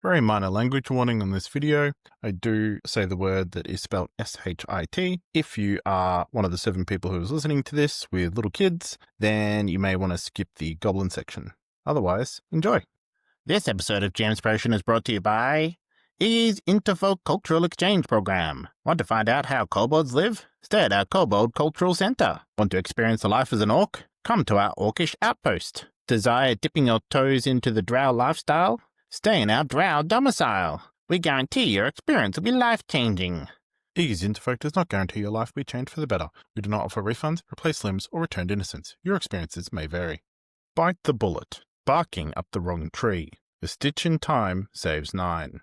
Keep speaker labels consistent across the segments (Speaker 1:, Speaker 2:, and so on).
Speaker 1: Very minor language warning on this video. I do say the word that is spelled S-H-I-T. If you are one of the 7 people who is listening to this with little kids, then you may want to skip the Goblin section. Otherwise, enjoy.
Speaker 2: This episode of GMspiration is brought to you by Iggy's Interfolk Cultural Exchange Program. Want to find out how kobolds live? Stay at our Kobold Cultural Center. Want to experience the life as an orc? Come to our Orcish Outpost. Desire dipping your toes into the drow lifestyle? Stay in our drow domicile. We guarantee your experience will be life-changing.
Speaker 1: Iggy's Interfolk does not guarantee your life will be changed for the better. We do not offer refunds, replace limbs, or returned innocence. Your experiences may vary. Bite the bullet. Barking up the wrong tree. A stitch in time saves 9.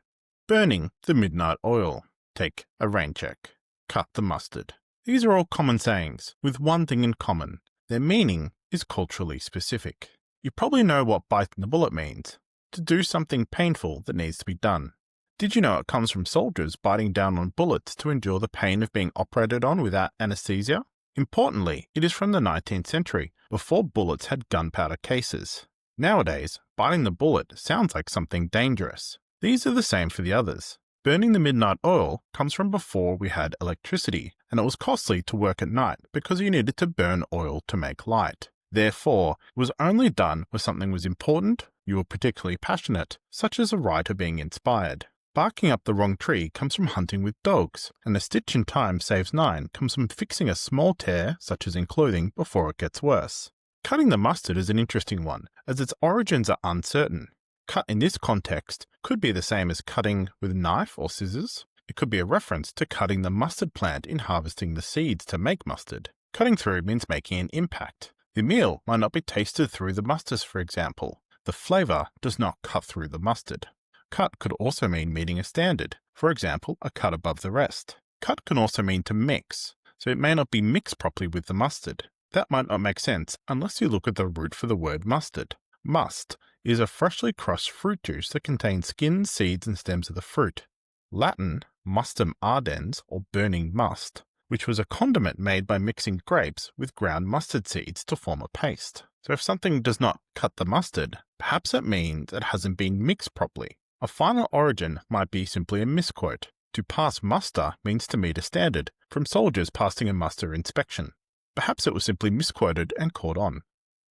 Speaker 1: Burning the midnight oil. Take a rain check. Cut the mustard. These are all common sayings, with one thing in common. Their meaning is culturally specific. You probably know what biting the bullet means. To do something painful that needs to be done. Did you know it comes from soldiers biting down on bullets to endure the pain of being operated on without anesthesia? Importantly, it is from the 19th century, before bullets had gunpowder cases. Nowadays, biting the bullet sounds like something dangerous. These are the same for the others. Burning the midnight oil comes from before we had electricity, and it was costly to work at night because you needed to burn oil to make light. Therefore, it was only done when something was important, you were particularly passionate, such as a writer being inspired. Barking up the wrong tree comes from hunting with dogs, and a stitch in time saves 9 comes from fixing a small tear, such as in clothing, before it gets worse. Cutting the mustard is an interesting one, as its origins are uncertain. Cut in this context could be the same as cutting with a knife or scissors. It could be a reference to cutting the mustard plant in harvesting the seeds to make mustard. Cutting through means making an impact. The meal might not be tasted through the mustard, for example. The flavour does not cut through the mustard. Cut could also mean meeting a standard, for example, a cut above the rest. Cut can also mean to mix, so it may not be mixed properly with the mustard. That might not make sense unless you look at the root for the word mustard. Must is a freshly crushed fruit juice that contains skins, seeds, and stems of the fruit. Latin, mustum ardens, or burning must, which was a condiment made by mixing grapes with ground mustard seeds to form a paste. So if something does not cut the mustard, perhaps it means it hasn't been mixed properly. A final origin might be simply a misquote. To pass muster means to meet a standard, from soldiers passing a muster inspection. Perhaps it was simply misquoted and caught on.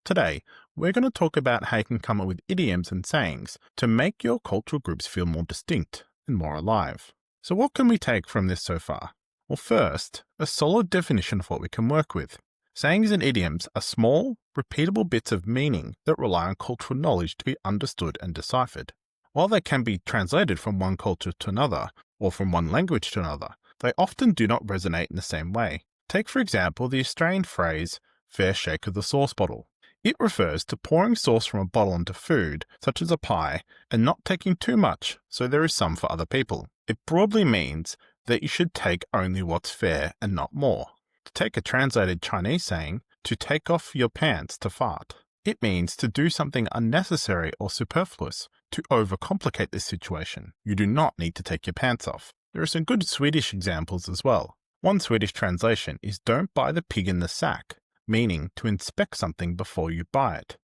Speaker 1: Today, we're going to talk about how you can come up with idioms and sayings to make your cultural groups feel more distinct and more alive. So what can we take from this so far? Well, first, a solid definition of what we can work with. Sayings and idioms are small, repeatable bits of meaning that rely on cultural knowledge to be understood and deciphered. While they can be translated from one culture to another, or from one language to another, they often do not resonate in the same way. Take, for example, the Australian phrase, fair shake of the sauce bottle. It refers to pouring sauce from a bottle onto food, such as a pie, and not taking too much, so there is some for other people. It broadly means that you should take only what's fair and not more. To take a translated Chinese saying, to take off your pants to fart. It means to do something unnecessary or superfluous, to overcomplicate this situation. You do not need to take your pants off. There are some good Swedish examples as well. One Swedish translation is don't buy the pig in the sack, meaning to inspect something before you buy it.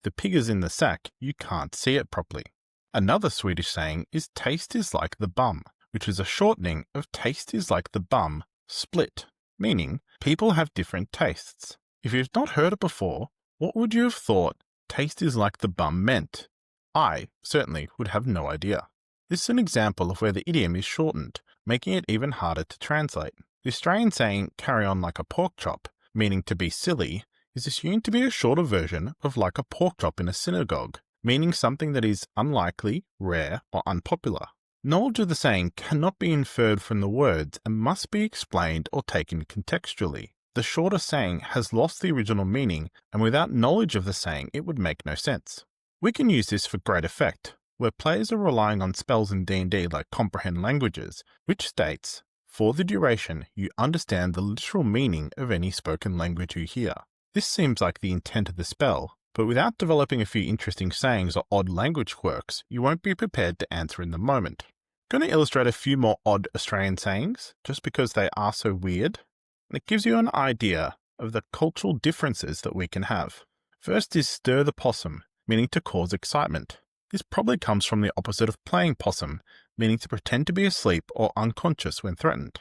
Speaker 1: The pig is in the sack, you can't see it properly. Another Swedish saying is taste is like the bum, which is a shortening of taste is like the bum, split, meaning people have different tastes. If you've not heard it before, what would you have thought taste is like the bum meant? I certainly would have no idea. This is an example of where the idiom is shortened, making it even harder to translate. The Australian saying carry on like a pork chop, meaning to be silly, is assumed to be a shorter version of like a pork chop in a synagogue, meaning something that is unlikely, rare, or unpopular. Knowledge of the saying cannot be inferred from the words and must be explained or taken contextually. The shorter saying has lost the original meaning, and without knowledge of the saying it would make no sense. We can use this for great effect, where players are relying on spells in D&D like comprehend languages, which states, for the duration, you understand the literal meaning of any spoken language you hear. This seems like the intent of the spell, but without developing a few interesting sayings or odd language quirks, you won't be prepared to answer in the moment. I'm going to illustrate a few more odd Australian sayings, just because they are so weird, and it gives you an idea of the cultural differences that we can have. First is stir the possum, meaning to cause excitement. This probably comes from the opposite of playing possum, meaning to pretend to be asleep or unconscious when threatened.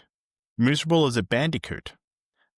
Speaker 1: Miserable as a bandicoot.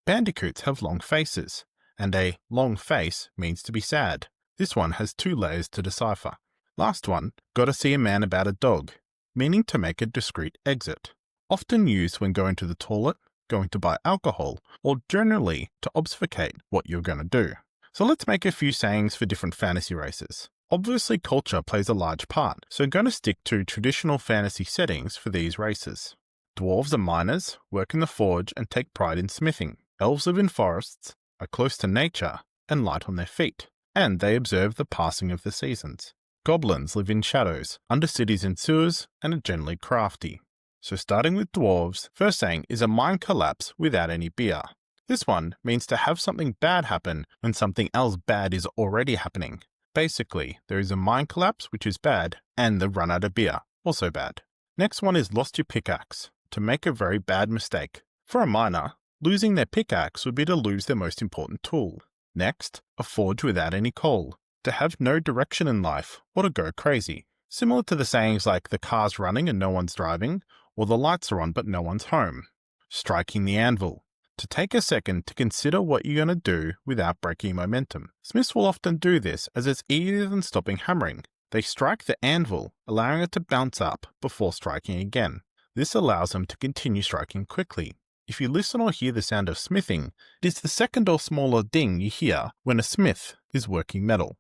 Speaker 1: Bandicoots have long faces, and a long face means to be sad. This one has 2 layers to decipher. Last one, gotta see a man about a dog, meaning to make a discreet exit. Often used when going to the toilet, going to buy alcohol, or generally to obfuscate what you're going to do. So let's make a few sayings for different fantasy races. Obviously culture plays a large part, so I'm going to stick to traditional fantasy settings for these races. Dwarves are miners, work in the forge and take pride in smithing. Elves live in forests, are close to nature, and light on their feet, and they observe the passing of the seasons. Goblins live in shadows, under cities and sewers, and are generally crafty. So starting with dwarves, first saying is a mine collapse without any beer. This one means to have something bad happen when something else bad is already happening. Basically, there is a mine collapse, which is bad, and the run out of beer, also bad. Next one is lost your pickaxe, to make a very bad mistake. For a miner, losing their pickaxe would be to lose their most important tool. Next, a forge without any coal, to have no direction in life or to go crazy. Similar to the sayings like the car's running and no one's driving, or the lights are on but no one's home. Striking the anvil, to take a second to consider what you're going to do without breaking momentum. Smiths will often do this as it's easier than stopping hammering. They strike the anvil, allowing it to bounce up before striking again. This allows them to continue striking quickly. If you listen or hear the sound of smithing, it is the second or smaller ding you hear when a smith is working metal.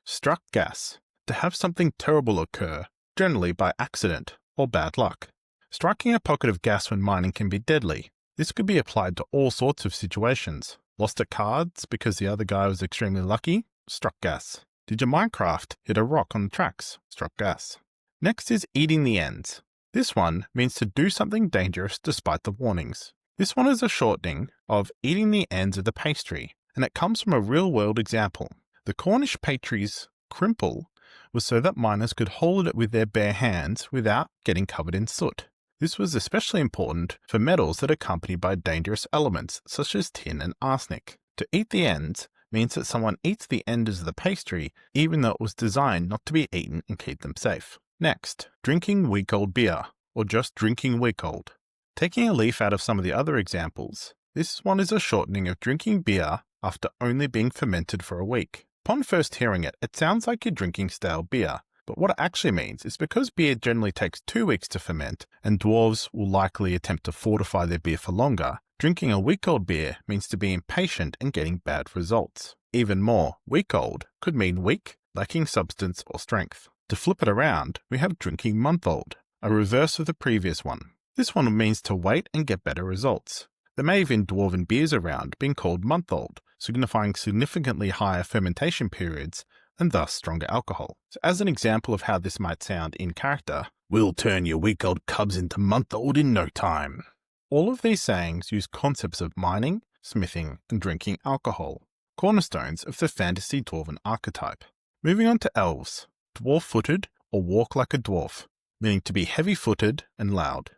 Speaker 1: Struck gas, to have something terrible occur, generally by accident or bad luck. Striking a pocket of gas when mining can be deadly. This could be applied to all sorts of situations. Lost at cards because the other guy was extremely lucky? Struck gas. Did your Minecraft hit a rock on the tracks? Struck gas. Next is eating the ends. This one means to do something dangerous despite the warnings. This one is a shortening of eating the ends of the pastry, and it comes from a real-world example. The Cornish pastry's crimple was so that miners could hold it with their bare hands without getting covered in soot. This was especially important for metals that are accompanied by dangerous elements such as tin and arsenic. To eat the ends means that someone eats the ends of the pastry even though it was designed not to be eaten and keep them safe. Next, drinking week-old beer, or just drinking week-old. Taking a leaf out of some of the other examples, this one is a shortening of drinking beer after only being fermented for a week. Upon first hearing it, it sounds like you're drinking stale beer, but what it actually means is because beer generally takes 2 weeks to ferment, and dwarves will likely attempt to fortify their beer for longer, drinking a week-old beer means to be impatient and getting bad results. Even more, week-old could mean weak, lacking substance or strength. To flip it around, we have drinking month-old, a reverse of the previous one. This one means to wait and get better results. There may have been dwarven beers around being called month-old, signifying significantly higher fermentation periods and thus stronger alcohol. So as an example of how this might sound in character, we'll turn your week-old cubs into month-old in no time. All of these sayings use concepts of mining, smithing, and drinking alcohol, cornerstones of the fantasy dwarven archetype. Moving on to elves, dwarf-footed or walk like a dwarf, meaning to be heavy-footed and loud.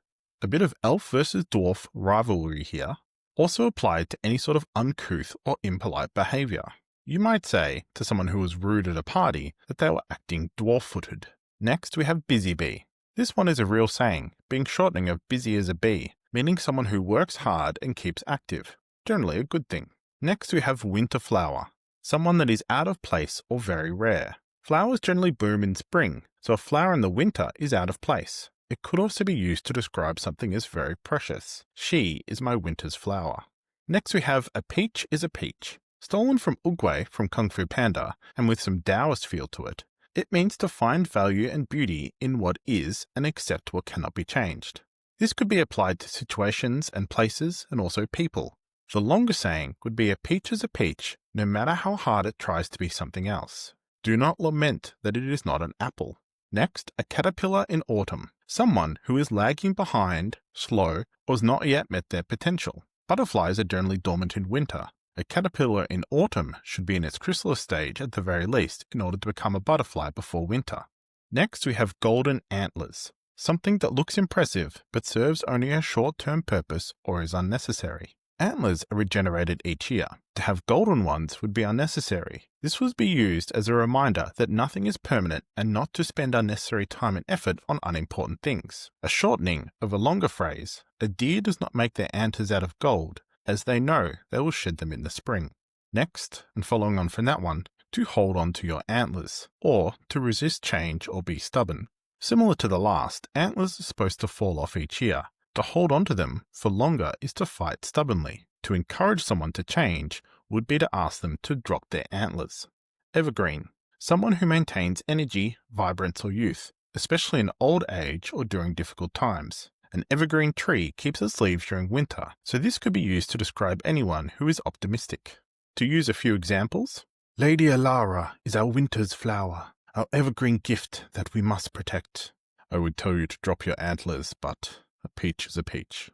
Speaker 1: A bit of elf versus dwarf rivalry here, also applied to any sort of uncouth or impolite behavior. You might say to someone who was rude at a party that they were acting dwarf-footed. Next, we have busy bee. This one is a real saying, being shortening of busy as a bee, meaning someone who works hard and keeps active, generally a good thing. Next, we have winter flower, someone that is out of place or very rare. Flowers generally bloom in spring, so a flower in the winter is out of place. It could also be used to describe something as very precious. She is my winter's flower. Next we have a peach is a peach. Stolen from Uguay from Kung Fu Panda, and with some Taoist feel to it. It means to find value and beauty in what is and accept what cannot be changed. This could be applied to situations and places and also people. The longer saying would be a peach is a peach, no matter how hard it tries to be something else. Do not lament that it is not an apple. Next, a caterpillar in autumn. Someone who is lagging behind, slow, or has not yet met their potential. Butterflies are generally dormant in winter. A caterpillar in autumn should be in its chrysalis stage at the very least in order to become a butterfly before winter. Next, we have golden antlers. Something that looks impressive but serves only a short-term purpose or is unnecessary. Antlers are regenerated each year. To have golden ones would be unnecessary. This would be used as a reminder that nothing is permanent and not to spend unnecessary time and effort on unimportant things. A shortening of a longer phrase, a deer does not make their antlers out of gold, as they know they will shed them in the spring. Next, and following on from that one, to hold on to your antlers, or to resist change or be stubborn. Similar to the last, antlers are supposed to fall off each year. To hold on to them for longer is to fight stubbornly. To encourage someone to change would be to ask them to drop their antlers. Evergreen, someone who maintains energy, vibrance or youth, especially in old age or during difficult times. An evergreen tree keeps its leaves during winter, so this could be used to describe anyone who is optimistic. To use a few examples, Lady Alara is our winter's flower, our evergreen gift that we must protect. I would tell you to drop your antlers, but a peach is a peach.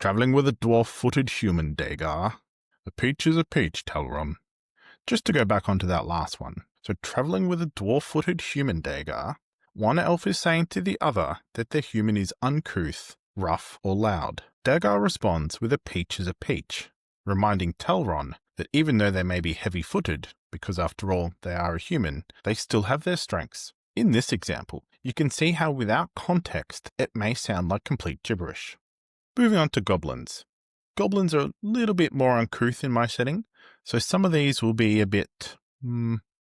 Speaker 1: Travelling with a dwarf-footed human, Dagar. A peach is a peach, Talron. Just to go back onto that last one. So travelling with a dwarf-footed human, Dagar. One elf is saying to the other that their human is uncouth, rough, or loud. Dagar responds with a peach is a peach, reminding Talron that even though they may be heavy-footed, because after all they are a human, they still have their strengths. In this example, you can see how without context it may sound like complete gibberish. Moving on to goblins. Goblins are a little bit more uncouth in my setting, so some of these will be a bit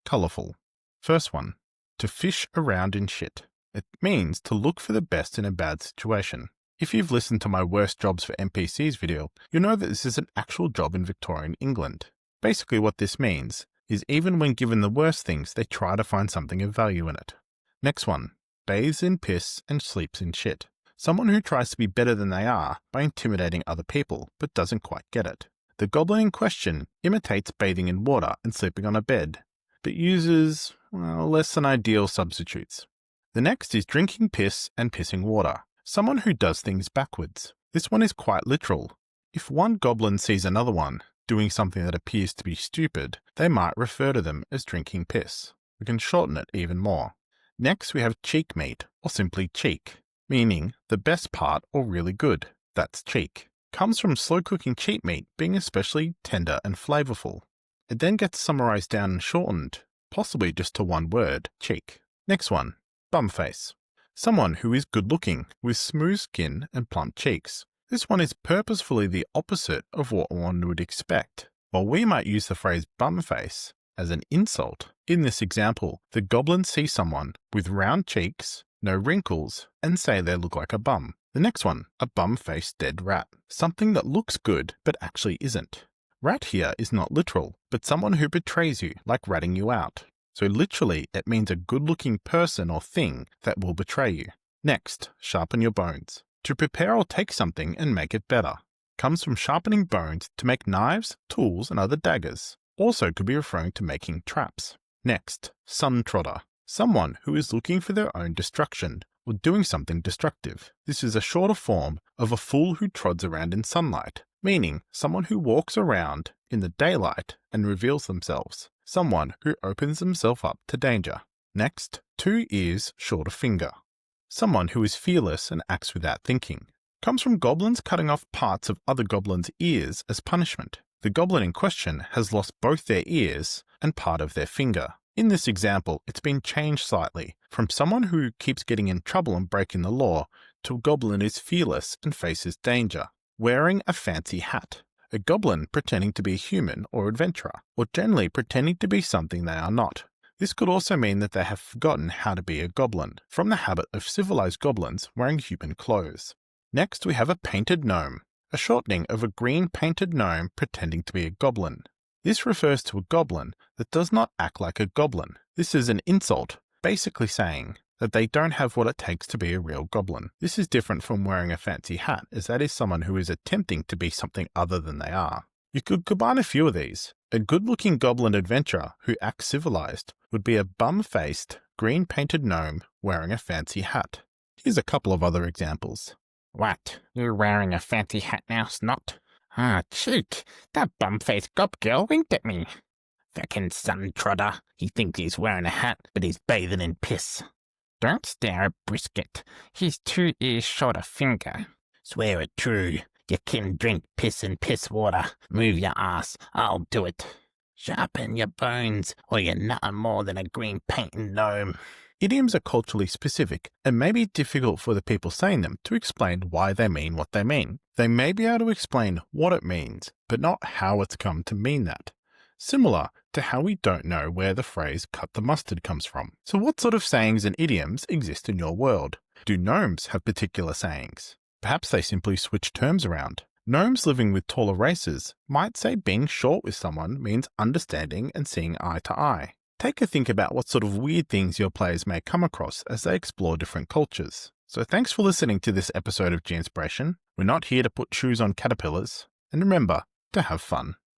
Speaker 1: colourful. First one, to fish around in shit. It means to look for the best in a bad situation. If you've listened to my Worst Jobs for NPCs video, you'll know that this is an actual job in Victorian England. Basically what this means is even when given the worst things, they try to find something of value in it. Next one, bathes in piss and sleeps in shit. Someone who tries to be better than they are by intimidating other people, but doesn't quite get it. The goblin in question imitates bathing in water and sleeping on a bed, but uses, less than ideal substitutes. The next is drinking piss and pissing water. Someone who does things backwards. This one is quite literal. If one goblin sees another one doing something that appears to be stupid, they might refer to them as drinking piss. We can shorten it even more. Next we have cheek meat, or simply cheek, meaning the best part or really good. That's cheek. Comes from slow cooking cheap meat being especially tender and flavourful. It then gets summarised down and shortened, possibly just to one word, cheek. Next one, bum face. Someone who is good looking, with smooth skin and plump cheeks. This one is purposefully the opposite of what one would expect. While we might use the phrase bum face as an insult, in this example, the goblins see someone with round cheeks, no wrinkles, and say they look like a bum. The next one, a bum-faced dead rat. Something that looks good, but actually isn't. Rat here is not literal, but someone who betrays you, like ratting you out. So literally, it means a good-looking person or thing that will betray you. Next, sharpen your bones. To prepare or take something and make it better. Comes from sharpening bones to make knives, tools, and other daggers. Also could be referring to making traps. Next, sun trotter. Someone who is looking for their own destruction, or doing something destructive. This is a shorter form of a fool who trods around in sunlight, meaning someone who walks around in the daylight and reveals themselves. Someone who opens themselves up to danger. Next, 2 ears, shorter finger. Someone who is fearless and acts without thinking. Comes from goblins cutting off parts of other goblins' ears as punishment. The goblin in question has lost both their ears and part of their finger. In this example, it's been changed slightly, from someone who keeps getting in trouble and breaking the law, to a goblin who is fearless and faces danger. Wearing a fancy hat. A goblin pretending to be a human or adventurer, or generally pretending to be something they are not. This could also mean that they have forgotten how to be a goblin, from the habit of civilized goblins wearing human clothes. Next we have a painted gnome, a shortening of a green painted gnome pretending to be a goblin. This refers to a goblin that does not act like a goblin. This is an insult, basically saying that they don't have what it takes to be a real goblin. This is different from wearing a fancy hat, as that is someone who is attempting to be something other than they are. You could combine a few of these. A good-looking goblin adventurer who acts civilized would be a bum-faced, green-painted gnome wearing a fancy hat. Here's a couple of other examples.
Speaker 2: What? You're wearing a fancy hat now, Snot? Ah, cheek! That bum-faced gob girl winked at me. Feckin' sun trotter. He thinks he's wearing a hat, but he's bathing in piss. Don't stare at Brisket. He's 2 ears short a finger. Swear it true. You can drink piss and piss water. Move your ass, I'll do it. Sharpen your bones, or you're nothing more than a green painting gnome.
Speaker 1: Idioms are culturally specific and may be difficult for the people saying them to explain why they mean what they mean. They may be able to explain what it means, but not how it's come to mean that. Similar to how we don't know where the phrase cut the mustard comes from. So what sort of sayings and idioms exist in your world? Do gnomes have particular sayings? Perhaps they simply switch terms around. Gnomes living with taller races might say being short with someone means understanding and seeing eye to eye. Take a think about what sort of weird things your players may come across as they explore different cultures. So thanks for listening to this episode of GMspiration. We're not here to put shoes on caterpillars. And remember to have fun.